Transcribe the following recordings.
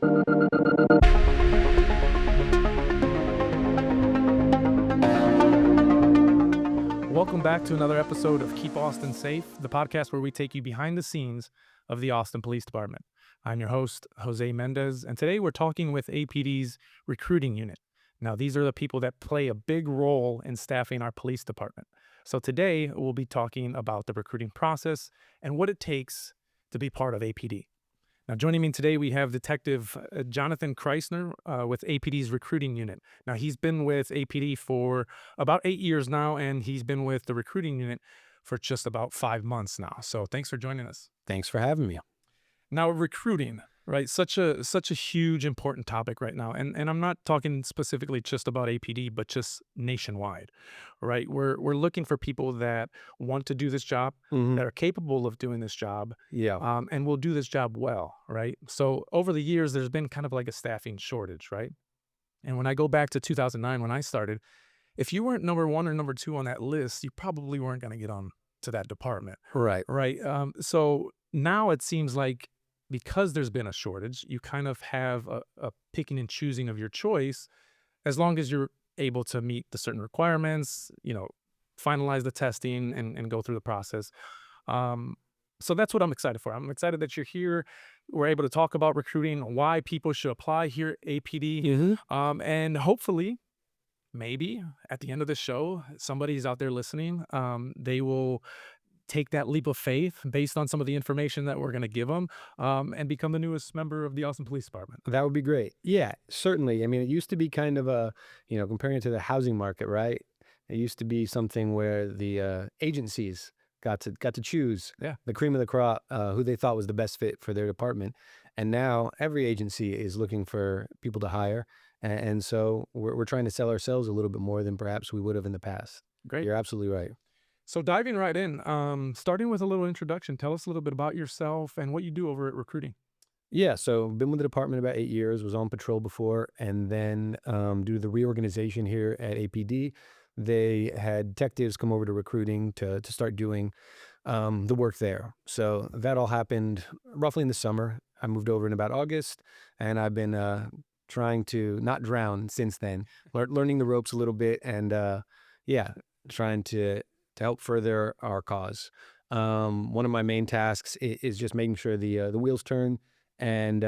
Welcome back to another episode of Keep Austin Safe, the podcast where we take you behind the scenes of the Austin Police Department. I'm your host, Jose Mendez, and today we're talking with APD's Recruiting Unit. Now, these are the people that play a big role in staffing our police department. So today we'll be talking about the recruiting process and what it takes to be part of APD. Now, joining me today, we have Detective Jonathan Kreisner with APD's Recruiting Unit. Now, he's been with APD for about 8 years now, and he's been with the Recruiting Unit for just about 5 months now. So thanks for joining us. Thanks for having me. Now, recruiting, right? Such a huge, important topic right now. And I'm not talking specifically just about APD, but just nationwide, right? We're looking for people that want to do this job, that are capable of doing this job, Yeah. and will do this job well, right? So over the years, there's been kind of like a staffing shortage, right? And when I go back to 2009, when I started, if you weren't number one or number two on that list, you probably weren't going to get on to that department, Right. right? So now it seems like because there's been a shortage, you kind of have a picking and choosing of your choice as long as you're able to meet the certain requirements, finalize the testing and go through the process. So that's what I'm excited for. I'm excited that you're here. We're able to talk about recruiting, why people should apply here at APD. And hopefully, maybe at the end of the show, somebody's out there listening. They will take that leap of faith based on some of the information that we're going to give them and become the newest member of the Austin Police Department. That would be great. Yeah, certainly. I mean, it used to be kind of comparing it to the housing market, right? It used to be something where the agencies got to choose the cream of the crop, who they thought was the best fit for their department. And now every agency is looking for people to hire. And so we're trying to sell ourselves a little bit more than perhaps we would have in the past. Great. You're absolutely right. So diving right in, starting with a little introduction, tell us a little bit about yourself and what you do over at recruiting. Yeah, so been with the department about 8 years, was on patrol before, and then due to the reorganization here at APD, they had detectives come over to recruiting to start doing the work there. So that all happened roughly in the summer. I moved over in about August, and I've been trying to not drown since then, learning the ropes a little bit, and trying to help further our cause. One of my main tasks is just making sure the wheels turn, and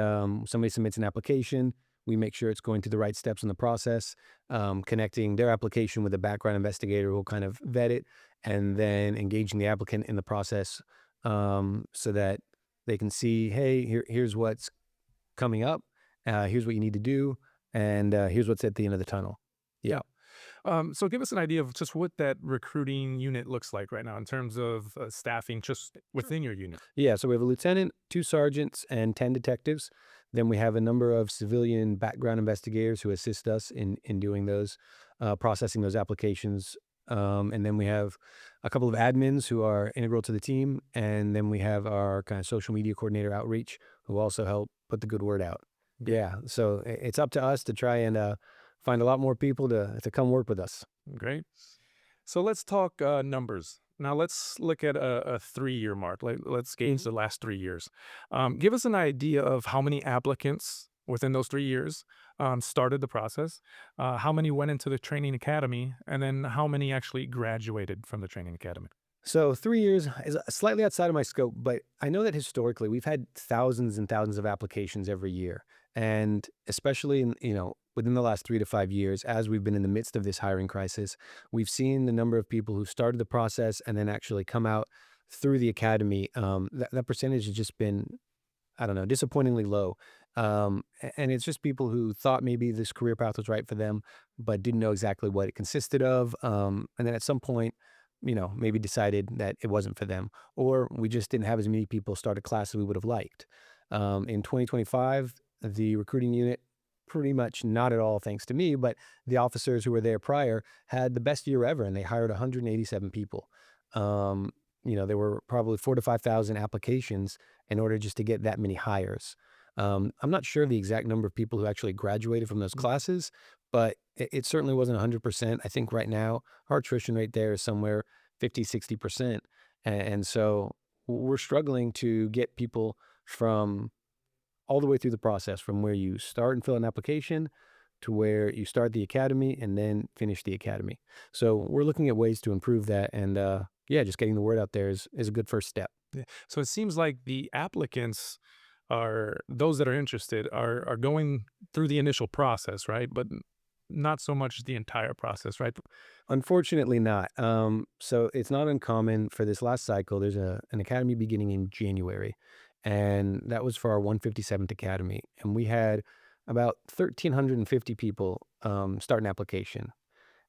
somebody submits an application. We make sure it's going through the right steps in the process, connecting their application with a background investigator who will kind of vet it, and then engaging the applicant in the process so that they can see, hey, here's what's coming up, here's what you need to do, and here's what's at the end of the tunnel. Yeah. So give us an idea of just what that recruiting unit looks like right now in terms of staffing just within your unit. Yeah, so we have a lieutenant, 2 sergeants, and 10 detectives. Then we have a number of civilian background investigators who assist us in doing those, processing those applications. And then we have a couple of admins who are integral to the team. And then we have our kind of social media coordinator outreach who also help put the good word out. Yeah, so it's up to us to try and find a lot more people to come work with us. Great. So let's talk numbers. Now let's look at a 3-year mark. Let's gauge the last 3 years. Give us an idea of how many applicants within those 3 years started the process, how many went into the training academy, and then how many actually graduated from the training academy. So 3 years is slightly outside of my scope, but I know that historically we've had thousands and thousands of applications every year. And especially within the last 3 to 5 years, as we've been in the midst of this hiring crisis, we've seen the number of people who started the process and then actually come out through the academy. That percentage has just been, I don't know, disappointingly low. And it's just people who thought maybe this career path was right for them, but didn't know exactly what it consisted of. And then at some point, maybe decided that it wasn't for them, or we just didn't have as many people start a class as we would have liked. In 2025, the recruiting unit, pretty much not at all thanks to me, but the officers who were there prior had the best year ever, and they hired 187 people. There were probably 4,000 to 5,000 applications in order just to get that many hires. I'm not sure the exact number of people who actually graduated from those classes, but it certainly wasn't 100%. I think right now our attrition rate there is somewhere 50, 60%. And so we're struggling to get people from all the way through the process from where you start and fill an application to where you start the academy and then finish the academy. So we're looking at ways to improve that. And yeah, just getting the word out there is a good first step. Yeah. So it seems like the applicants are those that are interested are going through the initial process, right? But not so much the entire process, right? Unfortunately not. So it's not uncommon for this last cycle. There's an academy beginning in January, and that was for our 157th academy. And we had about 1,350 people start an application.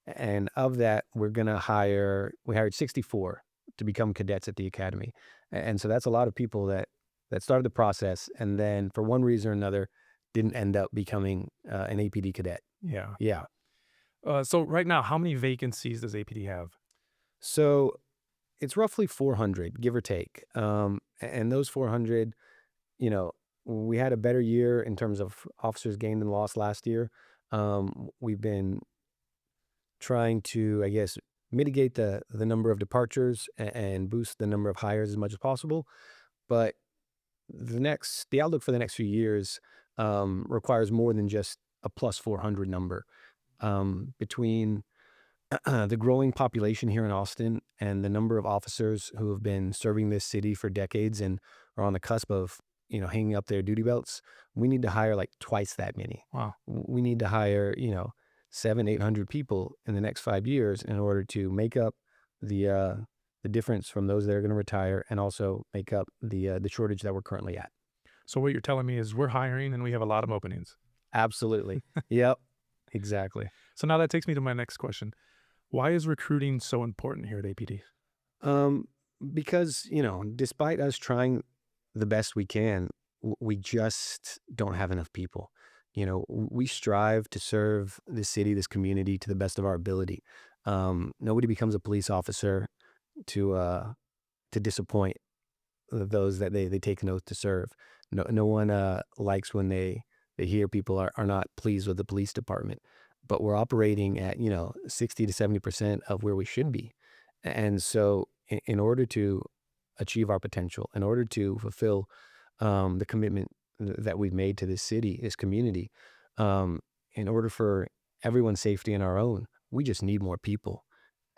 And of that, we hired 64 to become cadets at the academy. And so that's a lot of people that started the process and then for one reason or another didn't end up becoming an APD cadet. Yeah. Yeah. So right now, how many vacancies does APD have? So it's roughly 400, give or take. And those 400, you know, we had a better year in terms of officers gained and lost last year. We've been trying to, I guess, mitigate the number of departures and boost the number of hires as much as possible. But the outlook for the next few years requires more than just a plus 400 number. Between the growing population here in Austin and the number of officers who have been serving this city for decades and are on the cusp of, hanging up their duty belts, we need to hire like twice that many. Wow. We need to hire, 800 people in the next 5 years in order to make up the uh, the difference from those that are going to retire and also make up the shortage that we're currently at. So what you're telling me is we're hiring and we have a lot of openings. Absolutely. Yep. Exactly. So now that takes me to my next question. Why is recruiting so important here at APD? Um, because, despite us trying the best we can, we just don't have enough people. We strive to serve this city, this community to the best of our ability. Nobody becomes a police officer to disappoint those that they take an oath to serve. No one likes when they hear people are not pleased with the police department, but we're operating at 60 to 70% of where we should be, and so in order to achieve our potential, in order to fulfill the commitment that we've made to this city, this community, um, in order for everyone's safety and our own, we just need more people.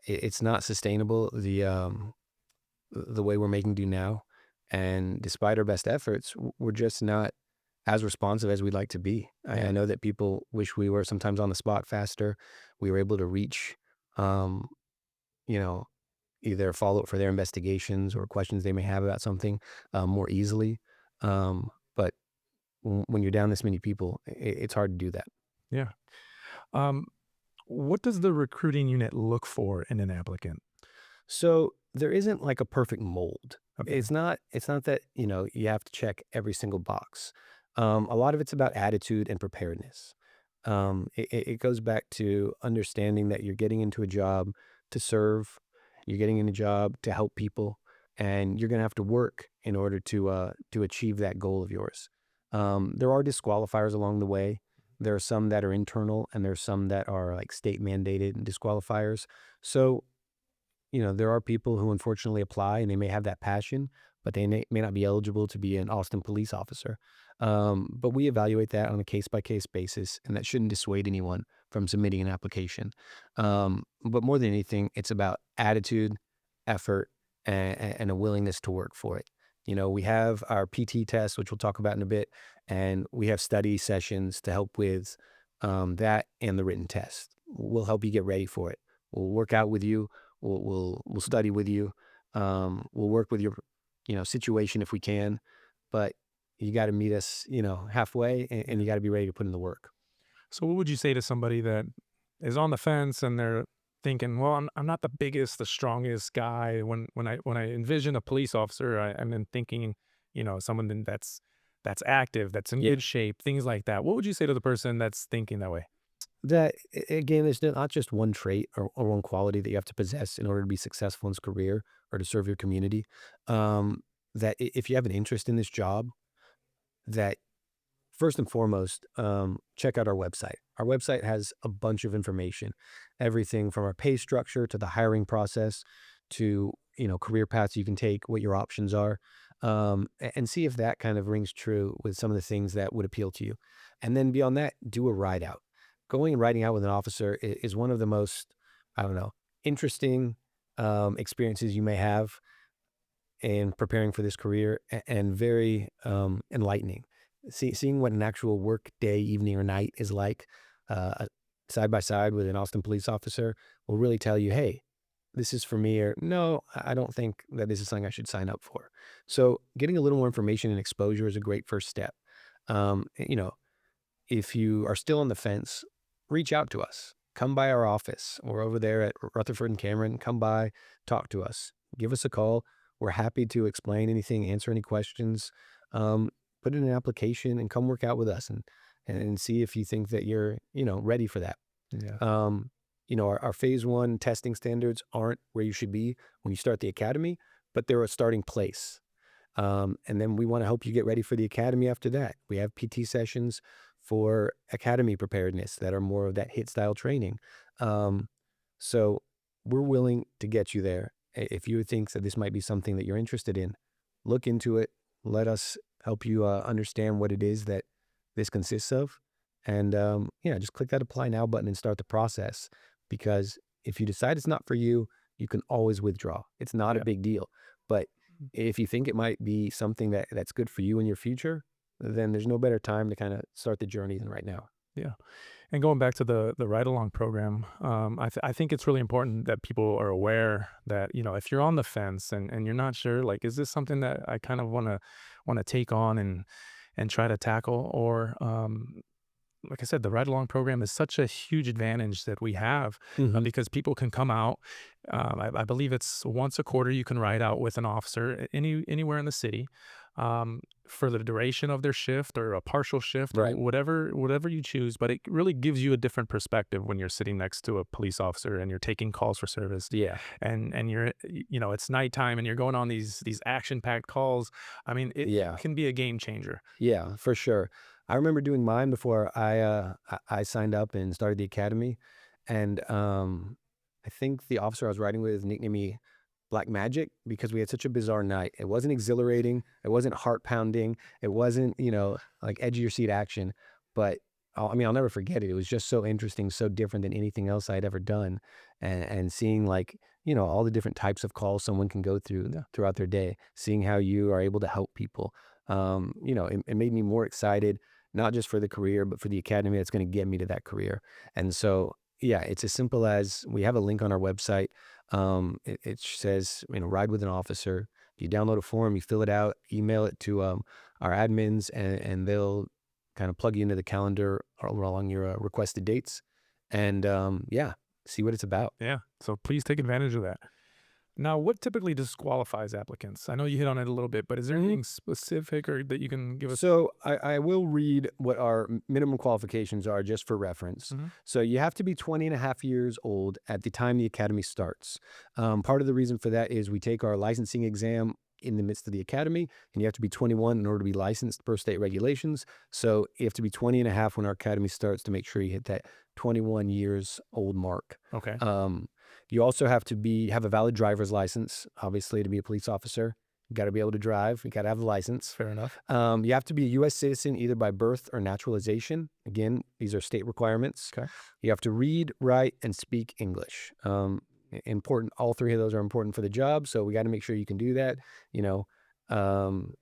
It's not sustainable the way we're making do now. And despite our best efforts, we're just not as responsive as we'd like to be. I Yeah. know that people wish we were sometimes on the spot faster. We were able to reach, um, you know, either follow up for their investigations or questions they may have about something more easily. But when you're down this many people, it's hard to do that. Yeah. Um, what does the recruiting unit look for in an applicant? So there isn't like a perfect mold. Okay. It's not that, you have to check every single box. A lot of it's about attitude and preparedness. It goes back to understanding that you're getting into a job to serve, you're getting in a job to help people, and you're going to have to work in order to achieve that goal of yours. There are disqualifiers along the way. There are some that are internal, and there's some that are like state mandated disqualifiers. So there are people who unfortunately apply and they may have that passion, but they may not be eligible to be an Austin police officer. But we evaluate that on a case by case basis, and that shouldn't dissuade anyone from submitting an application. But more than anything, it's about attitude, effort, and a willingness to work for it. We have our PT test, which we'll talk about in a bit, and we have study sessions to help with that and the written test. We'll help you get ready for it. We'll work out with you. We'll study with you. We'll work with your, situation if we can, but you got to meet us, halfway, and you got to be ready to put in the work. So what would you say to somebody that is on the fence and they're thinking, well, I'm not the biggest, the strongest guy. When I envision a police officer, I'm then thinking, someone that's active, that's in Yeah, good shape, things like that. What would you say to the person that's thinking that way? that again, there's not just one trait or one quality that you have to possess in order to be successful in this career or to serve your community. That if you have an interest in this job, that first and foremost, check out our website. Our website has a bunch of information, everything from our pay structure to the hiring process to career paths you can take, what your options are. and see if that kind of rings true with some of the things that would appeal to you. And then beyond that, do a ride out. Going and riding out with an officer is one of the most, I don't know, interesting experiences you may have in preparing for this career, and very enlightening. Seeing what an actual work day, evening, or night is like, uh, side by side with an Austin police officer, will really tell you, hey, this is for me, or no, I don't think that this is something I should sign up for. So getting a little more information and exposure is a great first step. You know, if you are still on the fence, reach out to us. Come by our office. We're over there at Rutherford and Cameron. Come by, talk to us. Give us a call. We're happy to explain anything, answer any questions. Um, Put in an application and come work out with us, and see if you think that you're, ready for that. Yeah. Um, our phase one testing standards aren't where you should be when you start the academy, but they're a starting place. And then we want to help you get ready for the academy after that. We have PT sessions for academy preparedness that are more of that hit style training. Um, so we're willing to get you there. If you think that this might be something that you're interested in, look into it. Let us help you understand what it is that this consists of. And yeah, just click that apply now button and start the process. Because if you decide it's not for you, you can always withdraw. It's not a Yeah. big deal. But if you think it might be something that's good for you in your future, then there's no better time to kind of start the journey than right now. Yeah. And going back to the ride along program, I think it's really important that people are aware that, if you're on the fence and you're not sure, like, is this something that I kind of want to take on and try to tackle, or like I said, the ride along program is such a huge advantage that we have, Hmm. because people can come out. I believe it's once a quarter you can ride out with an officer anywhere in the city, for the duration of their shift or a partial shift, or Right. whatever you choose. But it really gives you a different perspective when you're sitting next to a police officer and you're taking calls for service, Yeah. and it's nighttime and you're going on these action packed calls. I mean, it Yeah. can be a game changer. Yeah, for sure. I remember doing mine before I signed up and started the academy, and I think the officer I was riding with nicknamed me Black Magic because we had such a bizarre night. It wasn't exhilarating. It wasn't heart pounding. It wasn't, like edge of your seat action. But I mean, I'll never forget it. It was just so interesting, so different than anything else I'd ever done, and seeing like all the different types of calls someone can go through Yeah. throughout their day, seeing how you are able to help people. It made me more excited, not just for the career, but for the academy that's going to get me to that career. And so, yeah, it's as simple as we have a link on our website. It says, ride with an officer. You download a form, you fill it out, email it to our admins, and they'll kind of plug you into the calendar along your requested dates. And yeah, see what it's about. Yeah. So please take advantage of that. Now, what typically disqualifies applicants? I know you hit on it a little bit, but is there anything specific or that you can give us? So I will read what our minimum qualifications are just for reference. Hmm. So you have to be 20 and a half years old at the time the academy starts. Part of the reason for that is we take our licensing exam in the midst of the academy, and you have to be 21 in order to be licensed per state regulations. So you have to be 20 and a half when our academy starts to make sure you hit that 21 years old mark. Okay. Um, you also have to have a valid driver's license, obviously, to be a police officer. You got to be able to drive. You got to have the license. Fair enough. You have to be a U.S. citizen either by birth or naturalization. Again, these are state requirements. Okay. You have to read, write, and speak English. Important. All three of those are important for the job, so we got to make sure you can do that. You know, um,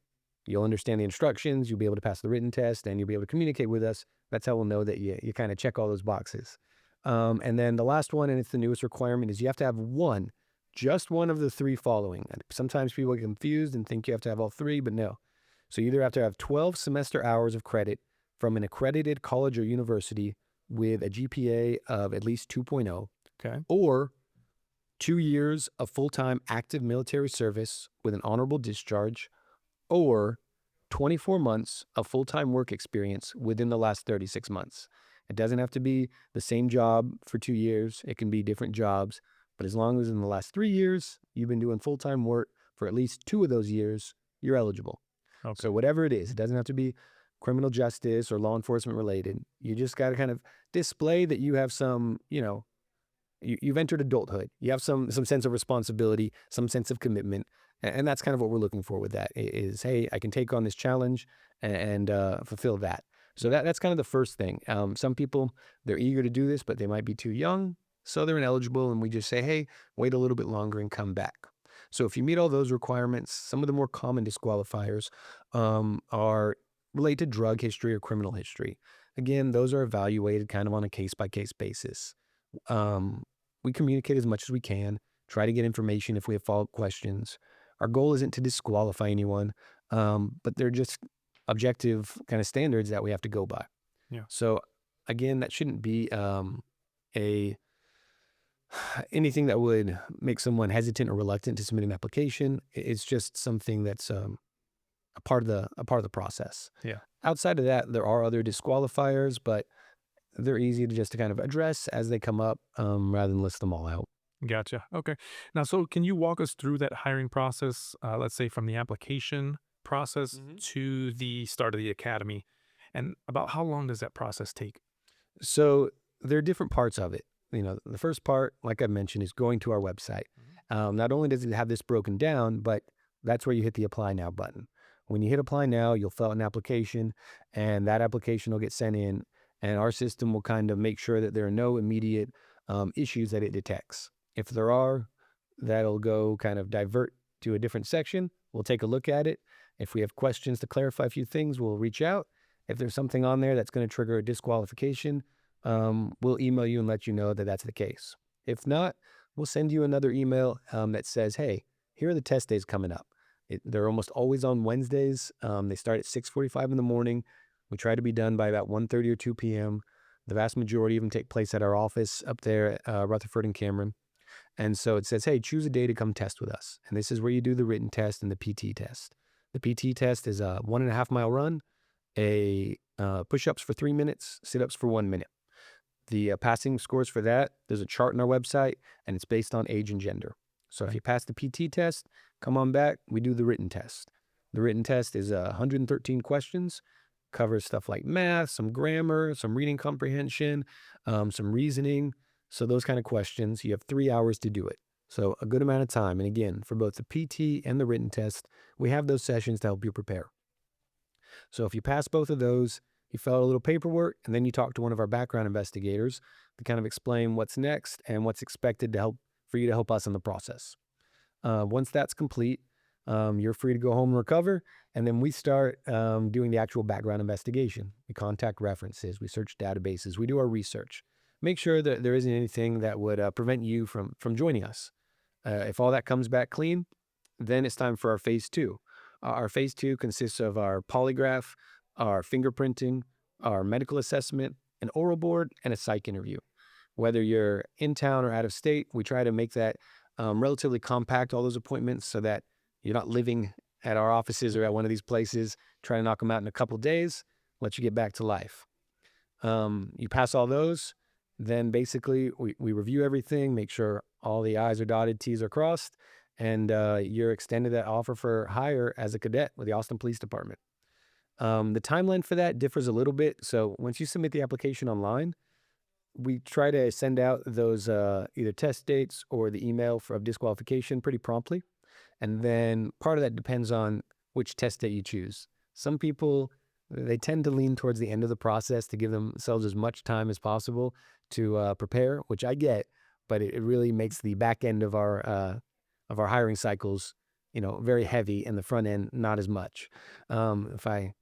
you'll understand the instructions. You'll be able to pass the written test, and you'll be able to communicate with us. That's how we'll know that you kind of check all those boxes. And then the last one, and it's the newest requirement, is you have to have just one of the three following. And sometimes people get confused and think you have to have all three, but no. So you either have to have 12 semester hours of credit from an accredited college or university with a GPA of at least 2.0, Okay. or 2 years of full-time active military service with an honorable discharge, or 24 months of full-time work experience within the last 36 months. It doesn't have to be the same job for 2 years. It can be different jobs. But as long as in the last 3 years, you've been doing full-time work for at least 2 of those years, you're eligible. Okay. So whatever it is, it doesn't have to be criminal justice or law enforcement related. You just got to kind of display that you have some, You've entered adulthood. You have some sense of responsibility, some sense of commitment, and that's kind of what we're looking for with that. Is hey, I can take on this challenge and fulfill that. So that's kind of the first thing. Some people they're eager to do this, but they might be too young, so they're ineligible, and we just say, hey, wait a little bit longer and come back. So if you meet all those requirements, some of the more common disqualifiers are related to drug history or criminal history. Again, those are evaluated kind of on a case by case basis. Um, we communicate as much as we can, try to get information if we have follow up questions. Our goal isn't to disqualify anyone, but they're just objective kind of standards that we have to go by. Yeah. So, again, that shouldn't be a anything that would make someone hesitant or reluctant to submit an application. It's just something that's a part of the process. Yeah. Outside of that, there are other disqualifiers, but they're easy to just to kind of address as they come up, rather than list them all out. Gotcha. Okay. Now, so can you walk us through that hiring process, let's say from the application process to the start of the academy? And about how long does that process take? So there are different parts of it. The first part, like I mentioned, is going to our website. Mhm. Not only does it have this broken down, but that's where you hit the apply now button. When you hit apply now, you'll fill out an application, and that application will get sent in, and our system will kind of make sure that there are no immediate issues that it detects. If there are, that'll go kind of divert to a different section. We'll take a look at it. If we have questions to clarify a few things, we'll reach out. If there's something on there that's going to trigger a disqualification, we'll email you and let you know that that's the case. If not, we'll send you another email that says, hey, here are the test days coming up. They're almost always on Wednesdays. They start at 6:45 in the morning. We try to be done by about 1:30 or 2 p.m. The vast majority of them take place at our office up there at Rutherford and Cameron. And so it says, hey, choose a day to come test with us. And this is where you do the written test and the PT test. The PT test is a 1.5 mile run, a push-ups for 3 minutes, sit-ups for 1 minute. The passing scores for that, there's a chart on our website, and it's based on age and gender. So if you pass the PT test, come on back, we do the written test. The written test is 113 questions, covers stuff like math, some grammar, some reading comprehension, some reasoning. So those kind of questions, you have 3 hours to do it. So a good amount of time. And again, for both the PT and the written test, we have those sessions to help you prepare. So if you pass both of those, you fill out a little paperwork, and then you talk to one of our background investigators to kind of explain what's next and what's expected to help for you to help us in the process. Once that's complete, you're free to go home and recover, and then we start doing the actual background investigation. We contact references, we search databases, we do our research. Make sure that there isn't anything that would prevent you from joining us. If all that comes back clean, then it's time for our phase two. Our phase two consists of our polygraph, our fingerprinting, our medical assessment, an oral board, and a psych interview. Whether you're in town or out of state, we try to make that relatively compact, all those appointments, so that you're not living at our offices or at one of these places, trying to knock them out in a couple days, let you get back to life. You pass all those, then basically we review everything, make sure all the I's are dotted, T's are crossed, and you're extended that offer for hire as a cadet with the Austin Police Department. The timeline for that differs a little bit. So once you submit the application online, we try to send out those either test dates or the email of disqualification pretty promptly. And then part of that depends on which test date you choose. Some people, they tend to lean towards the end of the process to give themselves as much time as possible to prepare, which I get, but it really makes the back end of our hiring cycles, very heavy, and the front end not as much. If I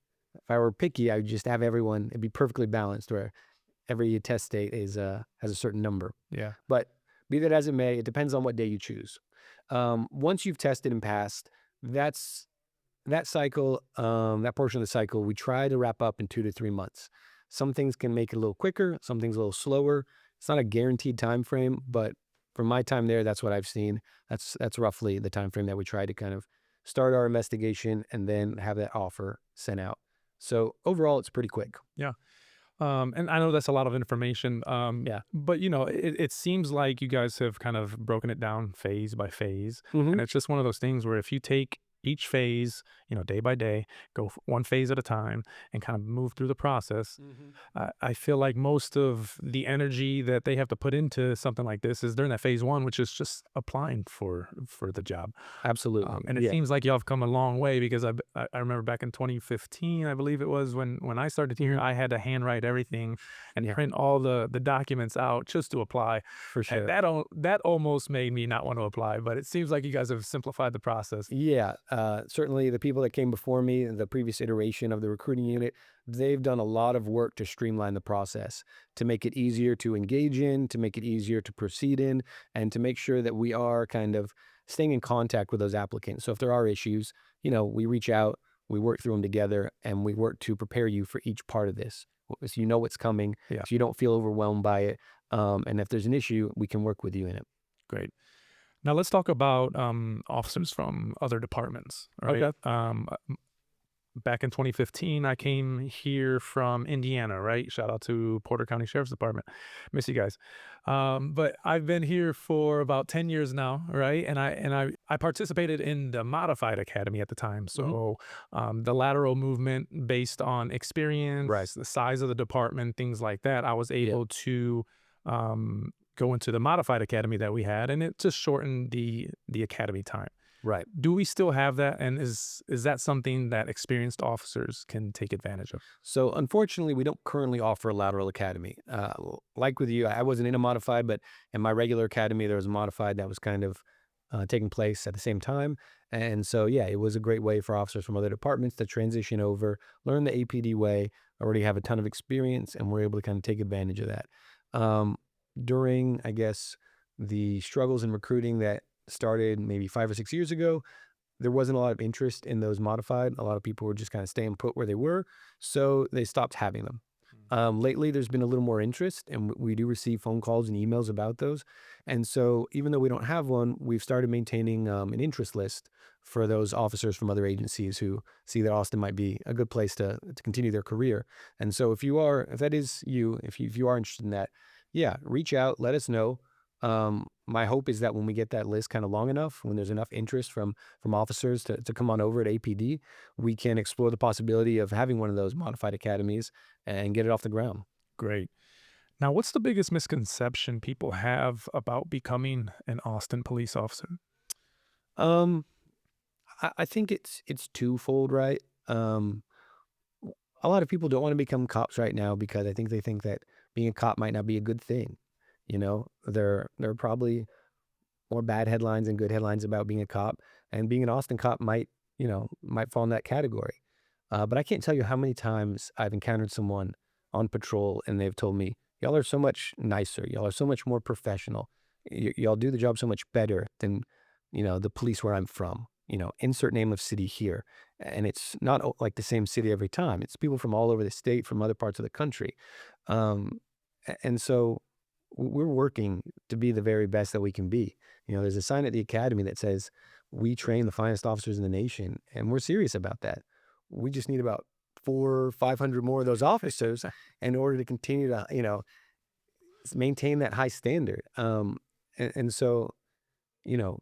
were picky, I would just have everyone, it'd be perfectly balanced where every test date has a certain number. Yeah. But be that as it may, it depends on what day you choose. Once you've tested and passed, that cycle, that portion of the cycle, we try to wrap up in 2 to 3 months. Some things can make it a little quicker, some things a little slower. It's not a guaranteed time frame, but from my time there, that's what I've seen. That's roughly the time frame that we try to kind of start our investigation and then have that offer sent out. So overall, it's pretty quick. Yeah. And I know that's a lot of information. Yeah. But it seems like you guys have kind of broken it down phase by phase. Hmm. And it's just one of those things where if you take each phase, day by day, go one phase at a time and kind of move through the process. Hmm. I feel like most of the energy that they have to put into something like this is during that phase one, which is just applying for the job. Absolutely. And it Yeah. seems like y'all have come a long way because I remember back in 2015, I believe it was when I started here, Hmm. I had to handwrite everything and Yeah, print all the documents out just to apply. for And sure. that almost made me not want to apply, but it seems like you guys have simplified the process. Yeah, certainly the people that came before me, the previous iteration of the recruiting unit, they've done a lot of work to streamline the process, to make it easier to engage in, to make it easier to proceed in, and to make sure that we are kind of staying in contact with those applicants. So if there are issues, we reach out, we work through them together, and we work to prepare you for each part of this. So you know what's coming, Yeah, so you don't feel overwhelmed by it. And if there's an issue, we can work with you in it. great. Now let's talk about officers from other departments, right? Okay. Back in 2015, I came here from Indiana, right? Shout out to Porter County Sheriff's Department. Miss you guys. But I've been here for about 10 years now, right? And I participated in the modified academy at the time. Hmm. So the lateral movement based on Right. experience, the size of the department, things like that. I was Yeah. able to go into the modified academy that we had, and it just shortened the academy time. Right. Do we still have that, and is that something that experienced officers can take advantage of? So unfortunately, we don't currently offer a lateral academy. Like with you, I wasn't in a modified, but in my regular academy, there was a modified that was kind of taking place at the same time. And so, yeah, it was a great way for officers from other departments to transition over, learn the APD way, already have a ton of experience, and we're able to kind of take advantage of that. Um, During, I guess, the struggles in recruiting that started maybe 5 or 6 years ago, there wasn't a lot of interest in those modified. A lot of people were just kind of staying put where they were, so they stopped having them. Mm. Lately, there's been a little more interest, and we do receive phone calls and emails about those. And so, even though we don't have one, we've started maintaining an interest list for those officers from other agencies who see that Austin might be a good place to continue their career. And so, if that is you, if you are interested in that, yeah, reach out, let us know. My hope is that when we get that list kind of long enough, when there's enough interest from officers to come on over at APD, we can explore the possibility of having one of those modified academies and get it off the ground. Great. Now, what's the biggest misconception people have about becoming an Austin police officer? Um, I think it's twofold, right? A lot of people don't want to become cops right now because I think they think that being a cop might not be a good thing. There are probably more bad headlines and good headlines about being a cop, and being an Austin cop might fall in that category. But I can't tell you how many times I've encountered someone on patrol and they've told me, "Y'all are so much nicer. Y'all are so much more professional. Y'all do the job so much better than the police where I'm from. Insert name of city here." And it's not like the same city every time. It's people from all over the state, from other parts of the country. Um, and so we're working to be the very best that we can be. There's a sign at the academy that says, "We train the finest officers in the nation," and we're serious about that. We just need about 500 more of those officers in order to continue to, maintain that high standard. And so, you know,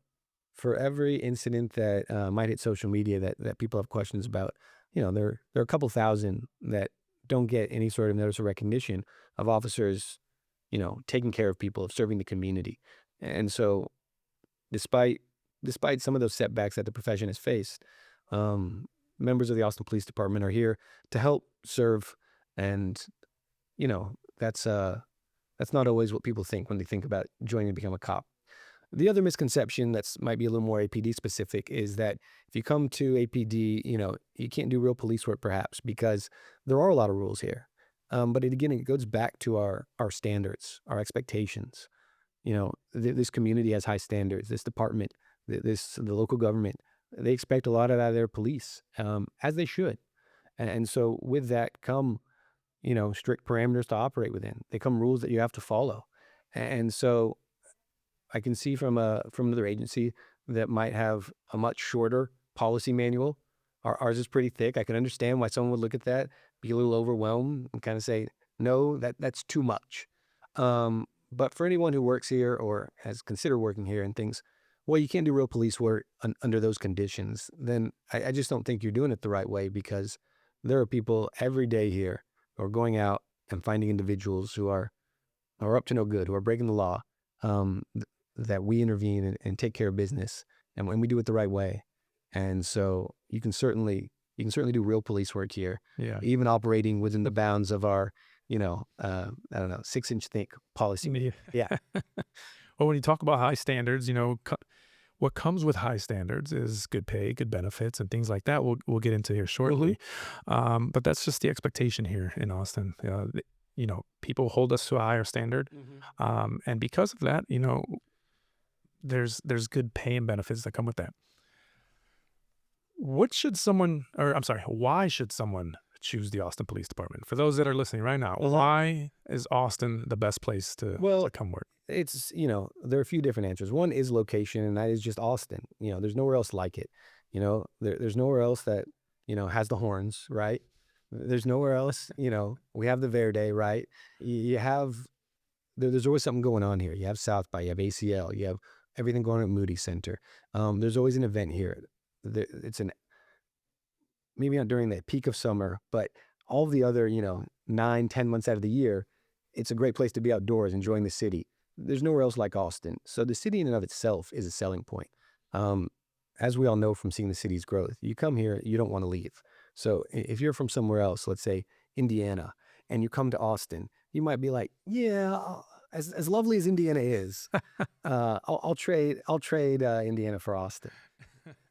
for every incident that might hit social media that people have questions about, there are a couple thousand that don't get any sort of notice or recognition of officers, taking care of people, of serving the community. And so, despite despite some of those setbacks that the profession has faced, um, members of the Austin Police Department are here to help serve, and that's not always what people think when they think about joining to become a cop. The other misconception that's might be a little more APD specific is that if you come to APD, you can't do real police work perhaps because there are a lot of rules here. But again, it goes back to our standards, our expectations. This community has high standards. This department, the local government, they expect a lot out of their police, as they should. And so with that come, strict parameters to operate within. They come rules that you have to follow. And so I can see from another agency that might have a much shorter policy manual. Ours is pretty thick. I can understand why someone would look at that, be a little overwhelmed, and kind of say, "No, that's too much." But for anyone who works here or has considered working here and thinks, well, you can't do real police work under those conditions, then I just don't think you're doing it the right way, because there are people every day here who are going out and finding individuals who are up to no good, who are breaking the law, that we intervene and take care of business, and when we do it the right way. And so you can certainly do real police work here, Yeah. even operating within the bounds of our, I don't know, 6-inch thick policy. Yeah. Yeah. Well, when you talk about high standards, what comes with high standards is good pay, good benefits, and things like that. We'll get into here Hmm. shortly, but that's just the expectation here in Austin. People hold us to a higher standard, Hmm. and because of that, there's good pay and benefits that come with that. What should someone, or I'm sorry, why should someone choose the Austin Police Department? For those that are listening right now, Uh-huh. why is Austin the best place to Well, come work? there are a few different answers. One is location, and that is just Austin. There's nowhere else like it. There's nowhere else that, has the horns, right? There's nowhere else, we have the Verde, right? You have, there's always something going on here. You have South by, you have ACL, you have everything going on at Moody Center. There's always an event here. It's an maybe not during the peak of summer, but all the other, 9, 10 months out of the year, it's a great place to be outdoors, enjoying the city. There's nowhere else like Austin. So the city in and of itself is a selling point. Um, as we all know from seeing the city's growth, you come here, you don't want to leave. So if you're from somewhere else, let's say Indiana, and you come to Austin, you might be like, yeah, as lovely as Indiana is, I'll trade Indiana for Austin.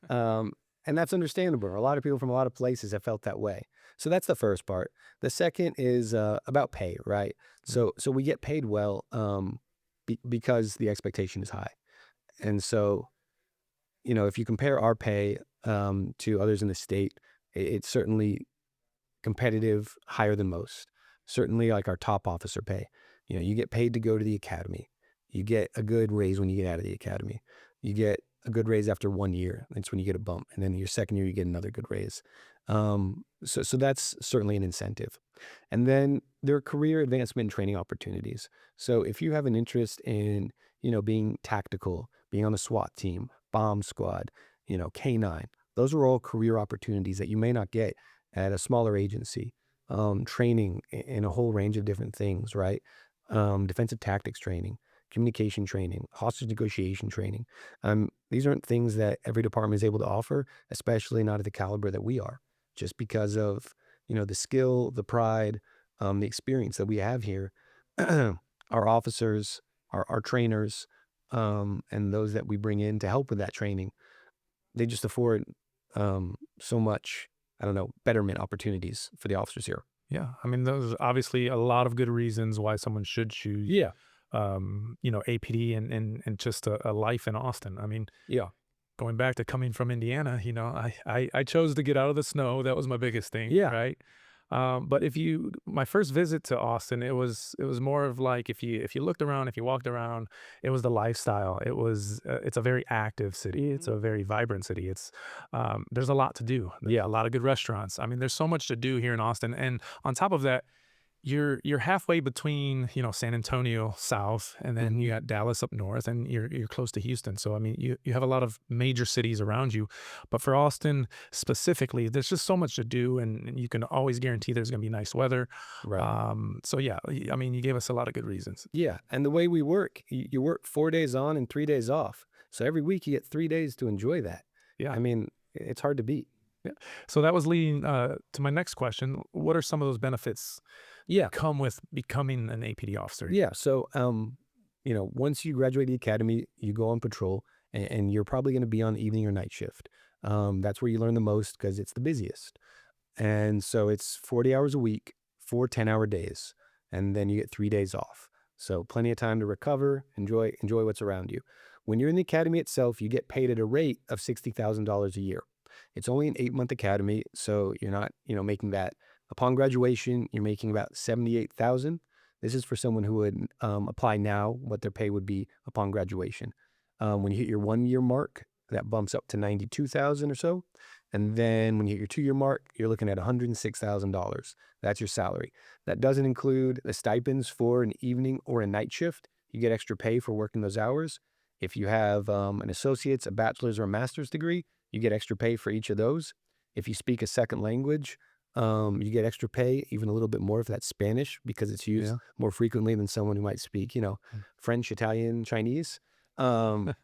Um, and that's understandable. A lot of people from a lot of places have felt that way. So that's the first part. The second is about pay, right? Mm. So we get paid well, because the expectation is high. And so, if you compare our pay to others in the state, it's certainly competitive, higher than most. Certainly, like our top officer pay. You get paid to go to the academy. You get a good raise when you get out of the academy. You get a good raise after 1 year. That's when you get a bump, and then your second year you get another good raise. So that's certainly an incentive. And then there are career advancement and training opportunities. So if you have an interest in, being tactical, being on the SWAT team, bomb squad, K9, those are all career opportunities that you may not get at a smaller agency. Training in a whole range of different things, right? Defensive tactics training, communication training, hostage negotiation training. These aren't things that every department is able to offer, especially not at the caliber that we are, just because of, the skill, the pride, the experience that we have here. Our officers, our trainers, and those that we bring in to help with that training, they just afford so much, I don't know, betterment opportunities for the officers here. Yeah, I mean, those are obviously a lot of good reasons why someone should choose, Yeah. APD and just a life in Austin. I mean, Yeah. going back to coming from Indiana, I chose to get out of the snow. That was my biggest thing, Yeah. right? But my first visit to Austin, it was more of like if you looked around, if you walked around, it was the lifestyle. It's a very active city. It's Mhm. a very vibrant city. There's a lot to do. There's Yeah. a lot of good restaurants. I mean, there's so much to do here in Austin, and on top of that, you're halfway between, San Antonio south, and then you Mhm. got Dallas up north, and you're close to Houston. So I mean, you have a lot of major cities around you, but for Austin specifically, there's just so much to do, and you can always guarantee there's going to be nice weather. Right. So yeah, I mean, you gave us a lot of good reasons. Yeah. And the way we work, you work 4 days on and 3 days off. So every week you get 3 days to enjoy that. Yeah, I mean, it's hard to beat. yeah. So that was leading to my next question. What are some of those benefits Yeah. that come with becoming an APD officer? Yeah. So, once you graduate the academy, you go on patrol, and you're probably going to be on evening or night shift. That's where you learn the most because it's the busiest. And so it's 40 hours a week, 4 10-hour days, and then you get 3 days off. So plenty of time to recover, enjoy what's around you. When you're in the academy itself, you get paid at a rate of $60,000 a year. It's only an 8-month academy, so you're not, making that. Upon graduation, you're making about 78,000. This is for someone who would apply now, what their pay would be upon graduation. When you hit your 1 year mark, that bumps up to 92,000 or so. And then when you hit your 2 year mark, you're looking at $106,000. That's your salary. That doesn't include the stipends for an evening or a night shift. You get extra pay for working those hours. If you have an associate's, a bachelor's, or a master's degree, you get extra pay for each of those. If you speak a second language, you get extra pay, even a little bit more if that's Spanish, because it's used Yeah. more frequently than someone who might speak, Mm. French, Italian, Chinese. Um,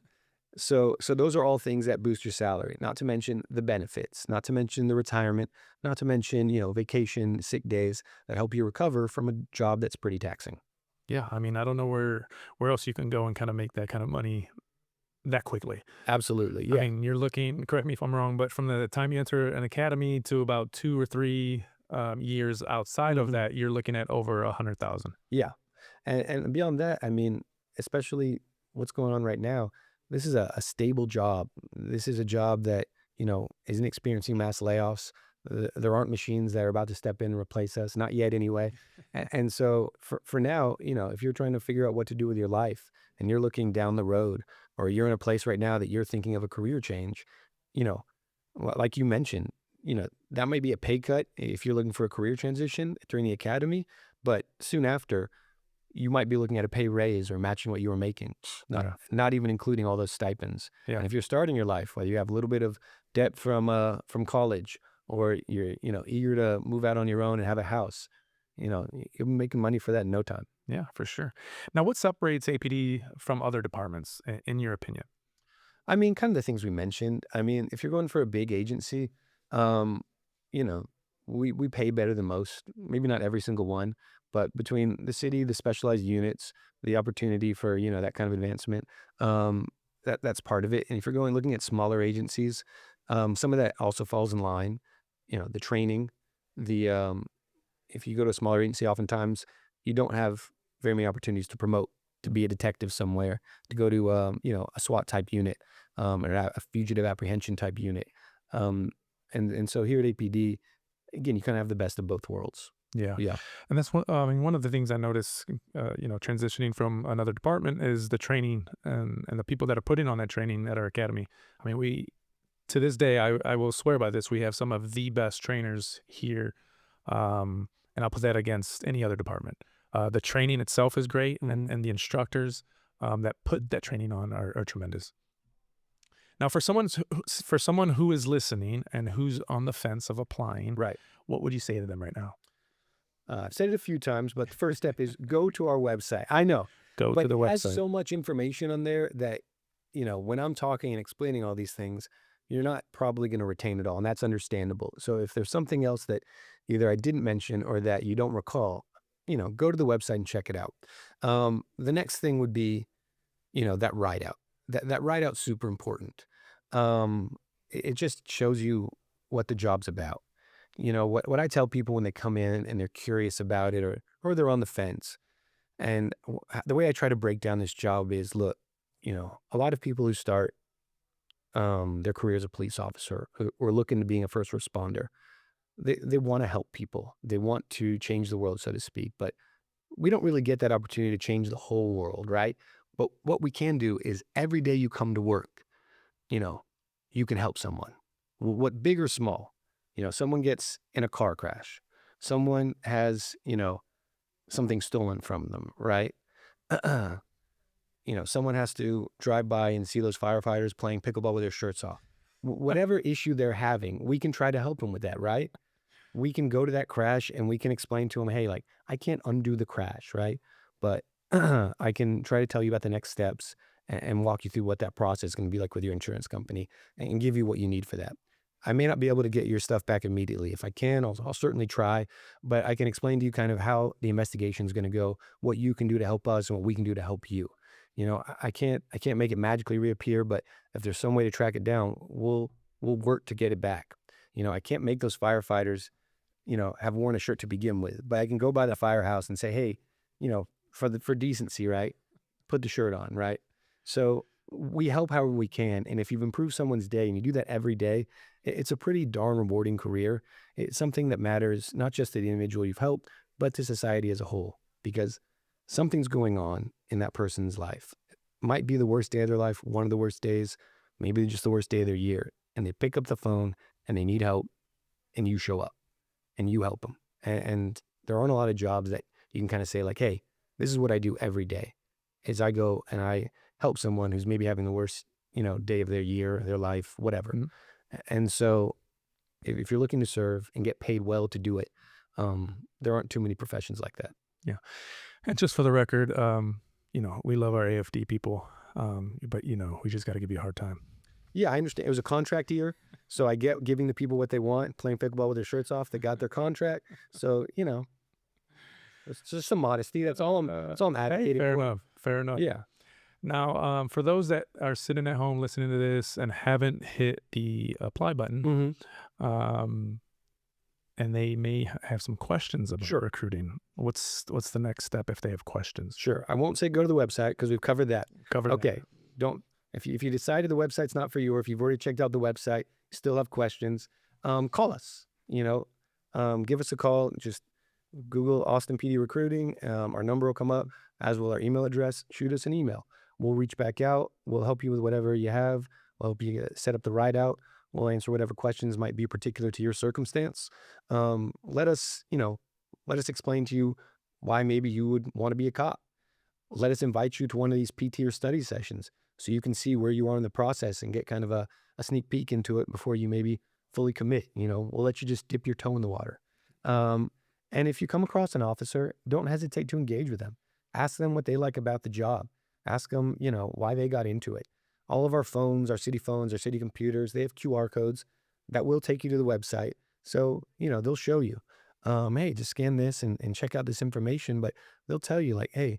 so those are all things that boost your salary, not to mention the benefits, not to mention the retirement, not to mention, vacation, sick days that help you recover from a job that's pretty taxing. Yeah, I mean, I don't know where else you can go and kinda make that kind of money that quickly. Absolutely. I Yeah. mean, you're looking, correct me if I'm wrong, but from the time you enter an academy to about 2 or 3, years outside of Mhm. that, you're looking at over 100,000. Yeah. And beyond that, I mean, especially what's going on right now, this is a stable job. This is a job that, isn't experiencing mass layoffs. There aren't machines that are about to step in and replace us, not yet anyway. And so for now, if you're trying to figure out what to do with your life and you're looking down the road, or you're in a place right now that you're thinking of a career change, you know, like you mentioned, that might be a pay cut if you're looking for a career transition during the academy, but soon after, you might be looking at a pay raise or matching what you were making, not Yeah, not even including all those stipends. yeah. And if you're starting your life, whether you have a little bit of debt from college, or you're eager to move out on your own and have a house, you'll be making money for that in no time. Yeah, for sure. Now, what separates APD from other departments, in your opinion? I mean, kind of the things we mentioned. I mean, if you're going for a big agency, um, you know, we pay better than most. Maybe not every single one, but between the city, the specialized units, the opportunity for that kind of advancement, that's part of it. And if you're looking at smaller agencies, some of that also falls in line. The training, the if you go to a smaller agency, oftentimes you don't have very many opportunities to promote, to be a detective somewhere, to go to a SWAT type unit, or a fugitive apprehension type unit. Um, and so here at APD, again, you kind of have the best of both worlds. Yeah, Yeah. and that's one. I mean, one of the things I notice, transitioning from another department is the training and the people that are putting on that training at our academy. I mean, we to this day, I will swear by this. We have some of the best trainers here, and I'll put that against any other department. The training itself is great, Hmm. and the instructors that put that training on are tremendous. Now, for someone who is listening and who's on the fence of applying, Right. what would you say to them right now? I've said it a few times, but the first step is go to our website. I know, Go to but the it has website. so much information on there that, when I'm talking and explaining all these things, you're not probably going to retain it all. And that's understandable. So if there's something else that either I didn't mention or that you don't recall, go to the website and check it out. The next thing would be, that write out. That write out's super important. It just shows you what the job's about. What I tell people when they come in and they're curious about it, or they're on the fence, and the way I try to break down this job is, look, a lot of people who start their career as a police officer, or look into being a first responder, they want to help people. They want to change the world, so to speak. But we don't really get that opportunity to change the whole world, right? But what we can do is every day you come to work, you know, you can help someone. What big or small, someone gets in a car crash, someone has, something stolen from them, right? Someone has to drive by and see those firefighters playing pickleball with their shirts off. Whatever issue they're having, we can try to help them with that, right? We can go to that crash and we can explain to them, hey, like, I can't undo the crash, right? But I can try to tell you about the next steps, and walk you through what that process is going to be like with your insurance company, and give you what you need for that. I may not be able to get your stuff back immediately. If I can, I'll certainly try, but I can explain to you kind of how the investigation is going to go, what you can do to help us, and what we can do to help you. I can't make it magically reappear, but if there's some way to track it down, we'll work to get it back. I can't make those firefighters have worn a shirt to begin with. But I can go by the firehouse and say, hey, for decency, right? Put the shirt on, right? So we help however we can. And if you've improved someone's day and you do that every day, it's a pretty darn rewarding career. It's something that matters not just to the individual you've helped, but to society as a whole, because something's going on in that person's life. It might be the worst day of their life, one of the worst days, maybe just the worst day of their year. And they pick up the phone and they need help, and you show up and you help them. And there aren't a lot of jobs that you can kind of say like, hey, this is what I do every day, is I go and I help someone who's maybe having the worst, day of their year, their life, whatever. Mhm. And so if you're looking to serve and get paid well to do it, there aren't too many professions like that. Yeah. And just for the record, we love our AFD people, but we just got to give you a hard time. Yeah, I understand. It was a contract year, so I get giving the people what they want, playing pickleball with their shirts off. They got their contract, so it's just some modesty. That's all I'm Hey, advocating fair for. enough. Fair enough. Yeah. Now, for those that are sitting at home listening to this and haven't hit the apply button, Hmm. um, and they may have some questions about Sure. recruiting, what's the next step if they have questions? Sure. I won't say go to the website because we've covered that. Cover that. Okay. Don't if you decided the website's not for you, or if you've already checked out the website, still have questions, call us. Give us a call. Just Google Austin PD Recruiting. Our number will come up, as will our email address. Shoot us an email. We'll reach back out. We'll help you with whatever you have. We'll help you set up the ride out. We'll answer whatever questions might be particular to your circumstance. Let us explain to you why maybe you would want to be a cop. Let us invite you to one of these PT or study sessions so you can see where you are in the process and get kind of a sneak peek into it before you maybe fully commit. We'll let you just dip your toe in the water. Um, and if you come across an officer, don't hesitate to engage with them. Ask them what they like about the job. Ask them, why they got into it. All of our phones, our city computers, they have QR codes that will take you to the website. So, they'll show you, hey, just scan this and check out this information. But they'll tell you like, hey,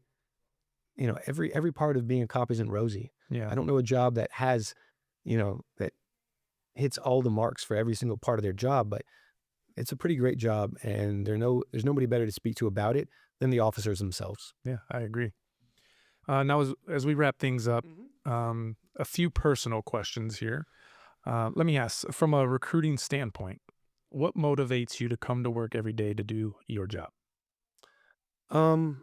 every part of being a cop isn't rosy. Yeah. I don't know a job that has, that hits all the marks for every single part of their job, but it's a pretty great job, and there's nobody better to speak to about it than the officers themselves. Yeah, I agree. Now, as we wrap things up, a few personal questions here. Let me ask, from a recruiting standpoint, what motivates you to come to work every day to do your job? Um,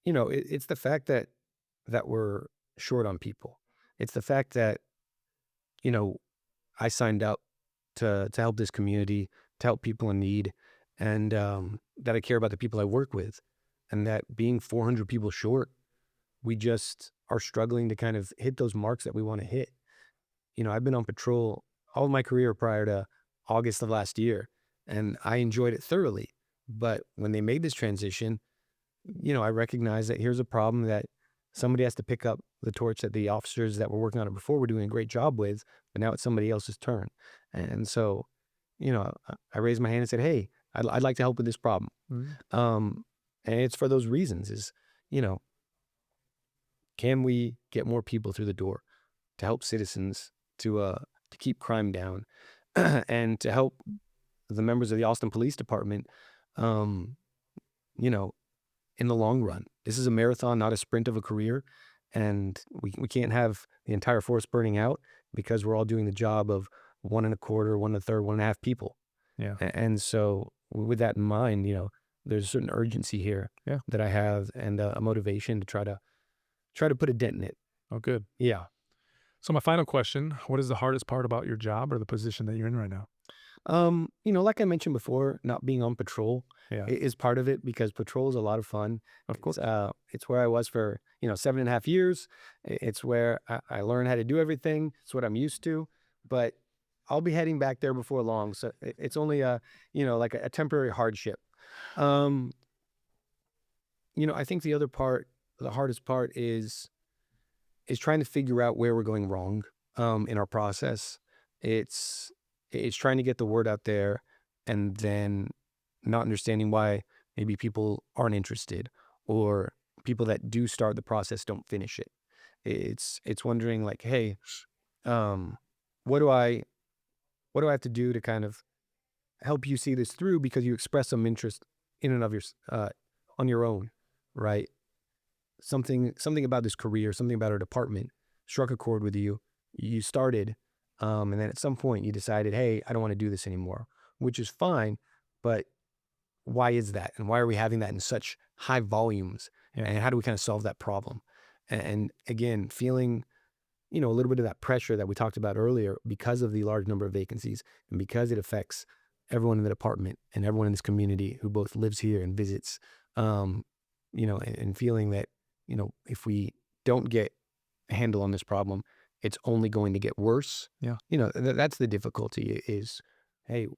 it's the fact that we're short on people. It's the fact that you know I signed up to help this community, to help people in need, and that I care about the people I work with, and that being 400 people short, we just are struggling to kind of hit those marks that we want to hit. I've been on patrol all of my career prior to August of last year, and I enjoyed it thoroughly. But when they made this transition, I recognize that here's a problem that somebody has to pick up the torch that the officers that were working on it before were doing a great job with, but now it's somebody else's turn. And so, I raised my hand and said, "Hey, I'd like to help with this problem." Mhm. Um, and it's for those reasons: you know, can we get more people through the door to help citizens to keep crime down, and to help the members of the Austin Police Department, um, you know, in the long run. This is a marathon, not a sprint of a career. And we can't have the entire force burning out because we're all doing the job of one and a quarter, one and a third, one and a half people. Yeah. And so with that in mind, there's a certain urgency here Yeah. that I have, and a motivation to try to put a dent in it. Oh, good. Yeah. So my final question, what is the hardest part about your job or the position that you're in right now? Like I mentioned before, not being on patrol Yeah, is part of it, because patrol is a lot of fun. of course. It's where I was for 7.5 years. It's where I learned how to do everything. It's what I'm used to. But I'll be heading back there before long, so it's only like a temporary hardship. Um, I think the hardest part is trying to figure out where we're going wrong in our process. It's it's trying to get the word out there, and then not understanding why maybe people aren't interested, or people that do start the process don't finish it. It's wondering like, hey, um, what do I what do I have to do to kind of help you see this through, because you express some interest in and of on your own, right? Something about this career, something about our department struck a chord with you. You started, and then at some point you decided, hey, I don't want to do this anymore, which is fine. But why is that? And why are we having that in such high volumes? Yeah. And how do we kind of solve that problem? And again, feeling, a little bit of that pressure that we talked about earlier, because of the large number of vacancies, and because it affects everyone in the department and everyone in this community who both lives here and visits, and feeling that, if we don't get a handle on this problem, it's only going to get worse. Yeah. That's the difficulty is, hey,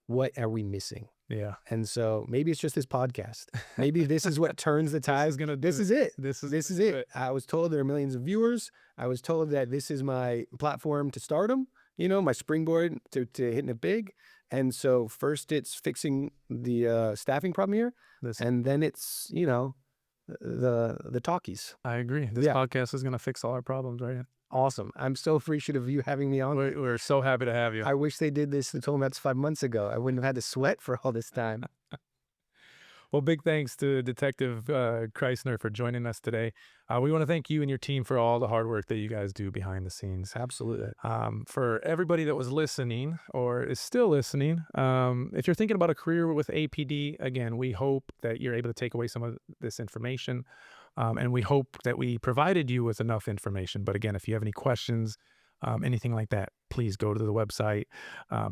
what are we missing? Yeah. And so maybe it's just this podcast. Maybe this is what turns the tide. is gonna do This it. is it. This is This is gonna do it. I was told there are millions of viewers. I was told that this is my platform to stardom, my springboard to hitting it big. And so first it's fixing the staffing problem here, This and then it's, the talkies. I agree. This Yeah. podcast is gonna fix all our problems, right? Awesome. I'm so appreciative of you having me on. We're so happy to have you. I wish they did this and told me about this 5 months ago. I wouldn't have had to sweat for all this time. Well, big thanks to Detective Kreisner for joining us today. We want to thank you and your team for all the hard work that you guys do behind the scenes. Absolutely. For everybody that was listening or is still listening, if you're thinking about a career with APD, again, we hope that you're able to take away some of this information. And we hope that we provided you with enough information. But again, if you have any questions, anything like that, please go to the website,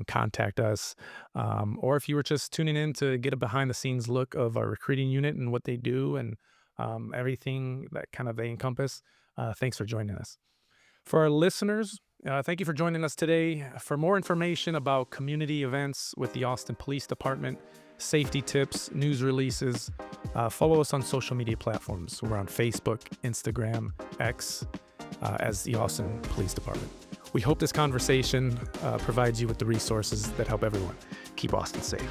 contact us. Or if you were just tuning in to get a behind the scenes look of our recruiting unit and what they do and everything that kind of they encompass, thanks for joining us. For our listeners, thank you for joining us today. For more information about community events with the Austin Police Department, safety tips, news releases, follow us on social media platforms. We're on Facebook, Instagram, X, as the Austin Police Department. We hope this conversation provides you with the resources that help everyone keep Austin safe.